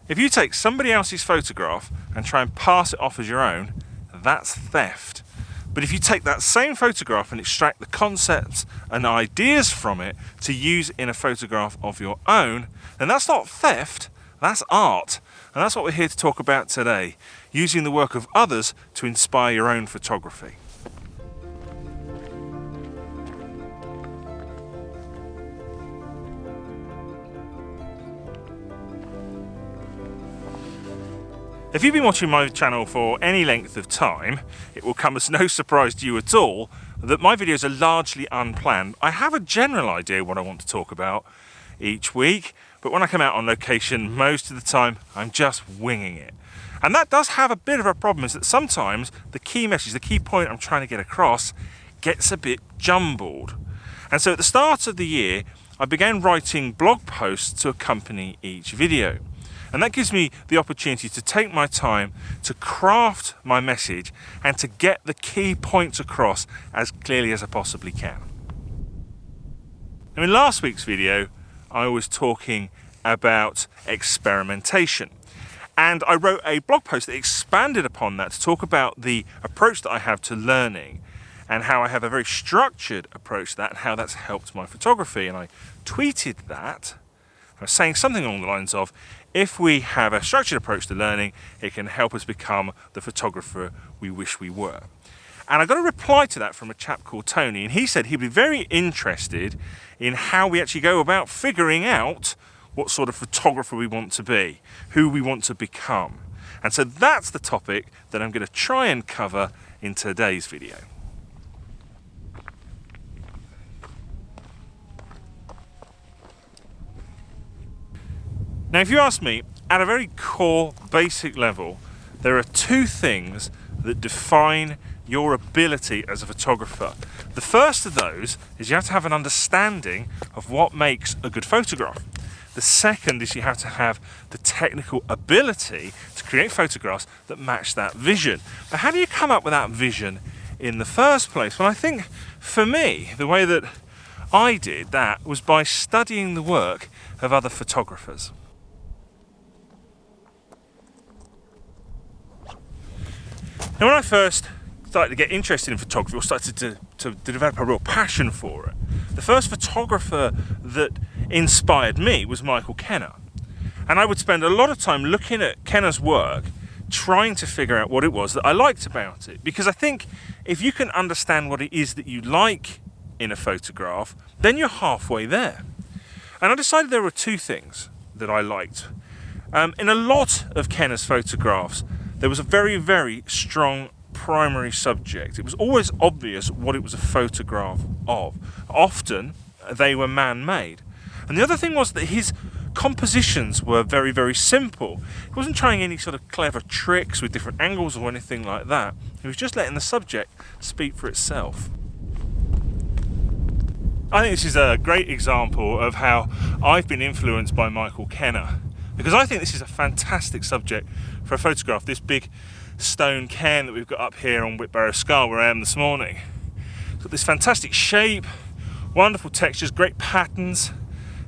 If you take somebody else's photograph and try and pass it off as your own, that's theft. But if you take that same photograph and extract the concepts and ideas from it to use in a photograph of your own, then that's not theft, that's art. And that's what we're here to talk about today, using the work of others to inspire your own photography. If you've been watching my channel for any length of time, it will come as no surprise to you at all that my videos are largely unplanned. I have a general idea what I want to talk about each week, but when I come out on location, most of the time I'm just winging it. And that does have a bit of a problem, is that sometimes the key message, the key point I'm trying to get across gets a bit jumbled. And so at the start of the year, I began writing blog posts to accompany each video. And that gives me the opportunity to take my time to craft my message and to get the key points across as clearly as I possibly can. Now, in last week's video, I was talking about experimentation. And I wrote a blog post that expanded upon that to talk about the approach that I have to learning and how I have a very structured approach to that and how that's helped my photography. And I tweeted that. I was saying something along the lines of, if we have a structured approach to learning, it can help us become the photographer we wish we were. And I got a reply to that from a chap called Tony, and he said he'd be very interested in how we actually go about figuring out what sort of photographer we want to be, who we want to become. And so that's the topic that I'm going to try and cover in today's video. Now, if you ask me, at a very core, basic level, there are two things that define your ability as a photographer. The first of those is you have to have an understanding of what makes a good photograph. The second is you have to have the technical ability to create photographs that match that vision. But how do you come up with that vision in the first place? Well, I think for me, the way that I did that was by studying the work of other photographers. Now, when I first started to get interested in photography, or started to develop a real passion for it, the first photographer that inspired me was Kenna. And I would spend a lot of time looking at Kenna's work, trying to figure out what it was that I liked about it. Because I think if you can understand what it is that you like in a photograph, then you're halfway there. And I decided there were two things that I liked. In a lot of Kenna's photographs, there was a very, very strong primary subject. It was always obvious what it was a photograph of. Often, they were man-made. And the other thing was that his compositions were very, very simple. He wasn't trying any sort of clever tricks with different angles or anything like that. He was just letting the subject speak for itself. I think this is a great example of how I've been influenced by Kenna, because I think this is a fantastic subject for a photograph. This big stone cairn that we've got up here on Whitbarrow Scar, where I am this morning. It's got this fantastic shape, wonderful textures, great patterns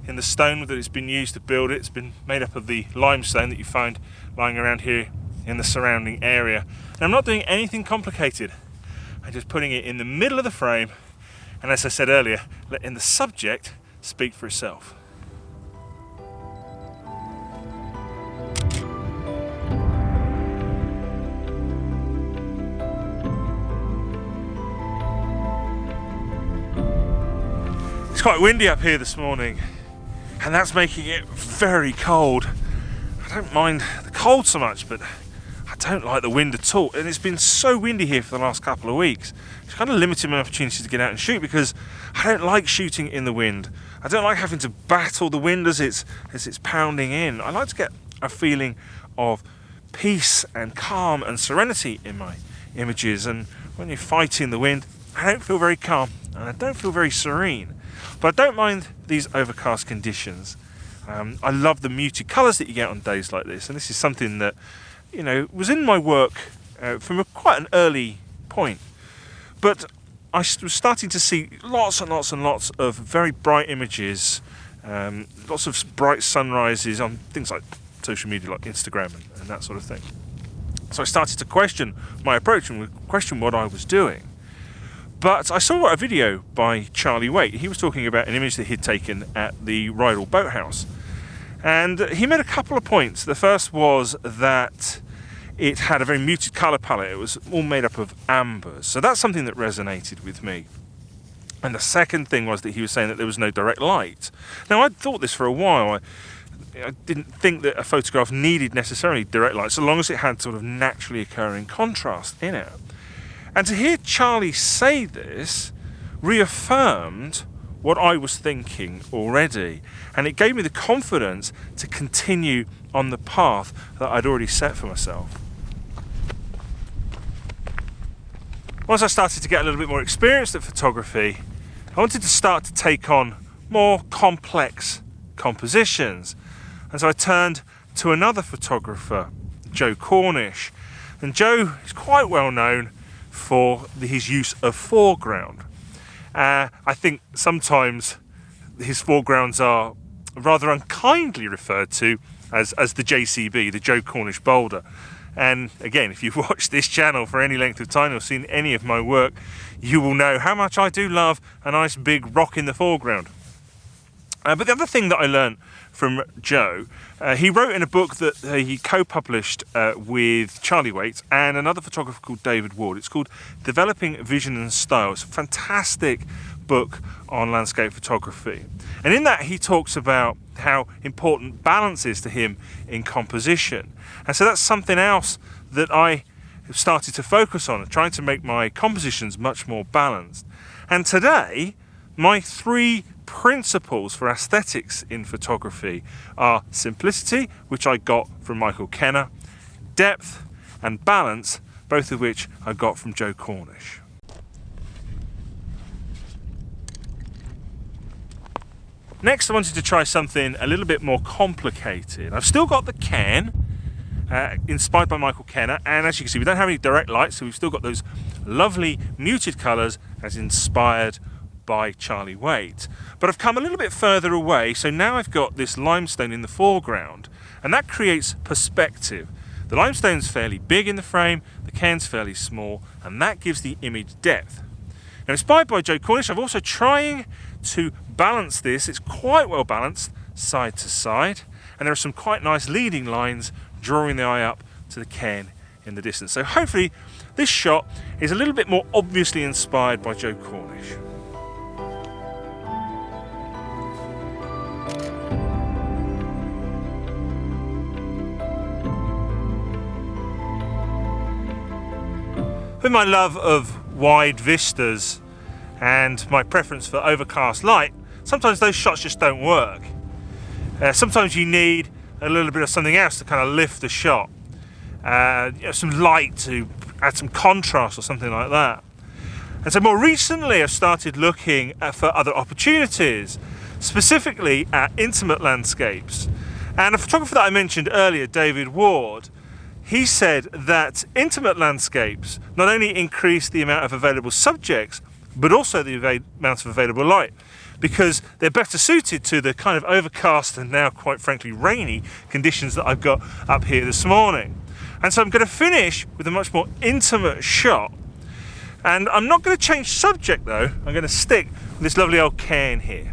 in the stone that it's been used to build it. It's been made up of the limestone that you find lying around here in the surrounding area. And I'm not doing anything complicated. I'm just putting it in the middle of the frame, and as I said earlier, letting the subject speak for itself. It's quite windy up here this morning, and that's making it very cold. I don't mind the cold so much, but I don't like the wind at all. And it's been so windy here for the last couple of weeks. It's kind of limited my opportunity to get out and shoot, because I don't like shooting in the wind. I don't like having to battle the wind as it's pounding in. I like to get a feeling of peace and calm and serenity in my images. And when you're fighting the wind, I don't feel very calm and I don't feel very serene. But I don't mind these overcast conditions. I love the muted colours that you get on days like this, and this is something that, you know, was in my work from quite an early point. But I was starting to see lots and lots and lots of very bright images, lots of bright sunrises on things like social media like Instagram and that sort of thing. So I started to question my approach and question what I was doing. But I saw a video by Charlie Waite. He was talking about an image that he'd taken at the Rydal Boathouse. And he made a couple of points. The first was that it had a very muted colour palette. It was all made up of ambers. So that's something that resonated with me. And the second thing was that he was saying that there was no direct light. Now, I'd thought this for a while. I didn't think that a photograph needed necessarily direct light, so long as it had sort of naturally occurring contrast in it. And to hear Charlie say this reaffirmed what I was thinking already, and it gave me the confidence to continue on the path that I'd already set for myself. Once I started to get a little bit more experienced at photography, I wanted to start to take on more complex compositions. And so I turned to another photographer, Joe Cornish. And Joe is quite well known for his use of foreground. I think sometimes his foregrounds are rather unkindly referred to as the JCB, the Joe Cornish boulder. And again, if you've watched this channel for any length of time or seen any of my work, you will know how much I do love a nice big rock in the foreground. But the other thing that I learned from Joe, he wrote in a book that he co-published with Charlie Waite and another photographer called David Ward. It's called Developing Vision and Style. It's a fantastic book on landscape photography. And in that he talks about how important balance is to him in composition. And so that's something else that I have started to focus on, trying to make my compositions much more balanced. And today, my 3 principles for aesthetics in photography are simplicity, which I got from Michael Kenna, depth and balance, both of which I got from Joe Cornish. Next, I wanted to try something a little bit more complicated. I've still got the can, inspired by Michael Kenna, and as you can see, we don't have any direct light, so we've still got those lovely muted colours as inspired by Charlie Waite. But I've come a little bit further away, so now I've got this limestone in the foreground, and that creates perspective. The limestone's fairly big in the frame, the can's fairly small, and that gives the image depth. Now, inspired by Joe Cornish, I'm also trying to balance this. It's quite well balanced side to side, and there are some quite nice leading lines drawing the eye up to the can in the distance. So hopefully this shot is a little bit more obviously inspired by Joe Cornish. With my love of wide vistas and my preference for overcast light, sometimes those shots just don't work. Sometimes you need a little bit of something else to kind of lift the shot. Some light to add some contrast or something like that. And so more recently I've started looking for other opportunities, specifically at intimate landscapes. And a photographer that I mentioned earlier, David Ward, he said that intimate landscapes not only increase the amount of available subjects, but also the amount of available light, because they're better suited to the kind of overcast and now quite frankly rainy conditions that I've got up here this morning. And so I'm going to finish with a much more intimate shot, and I'm not going to change subject though. I'm going to stick with this lovely old can here.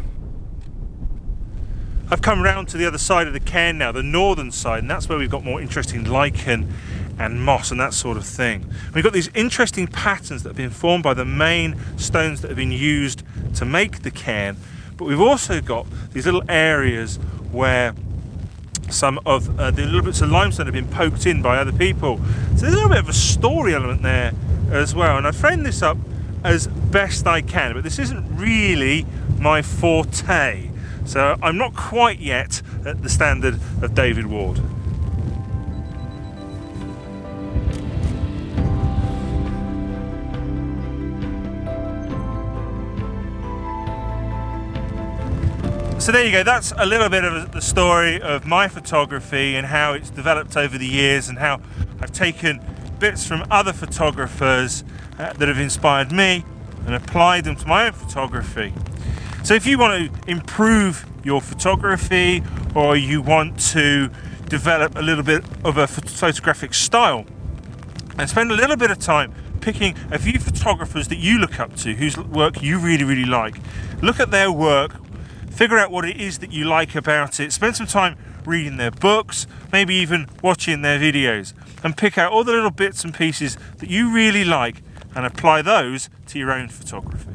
I've come round to the other side of the cairn now, the northern side, and that's where we've got more interesting lichen and moss and that sort of thing. We've got these interesting patterns that have been formed by the main stones that have been used to make the cairn, but we've also got these little areas where some of the little bits of limestone have been poked in by other people. So there's a little bit of a story element there as well, and I framed this up as best I can, but this isn't really my forte. So I'm not quite yet at the standard of David Ward. So there you go, that's a little bit of the story of my photography and how it's developed over the years, and how I've taken bits from other photographers that have inspired me and applied them to my own photography. So if you want to improve your photography, or you want to develop a little bit of a photographic style, and spend a little bit of time picking a few photographers that you look up to, whose work you really like. Look at their work, figure out what it is that you like about it, spend some time reading their books, maybe even watching their videos, and pick out all the little bits and pieces that you really like and apply those to your own photography.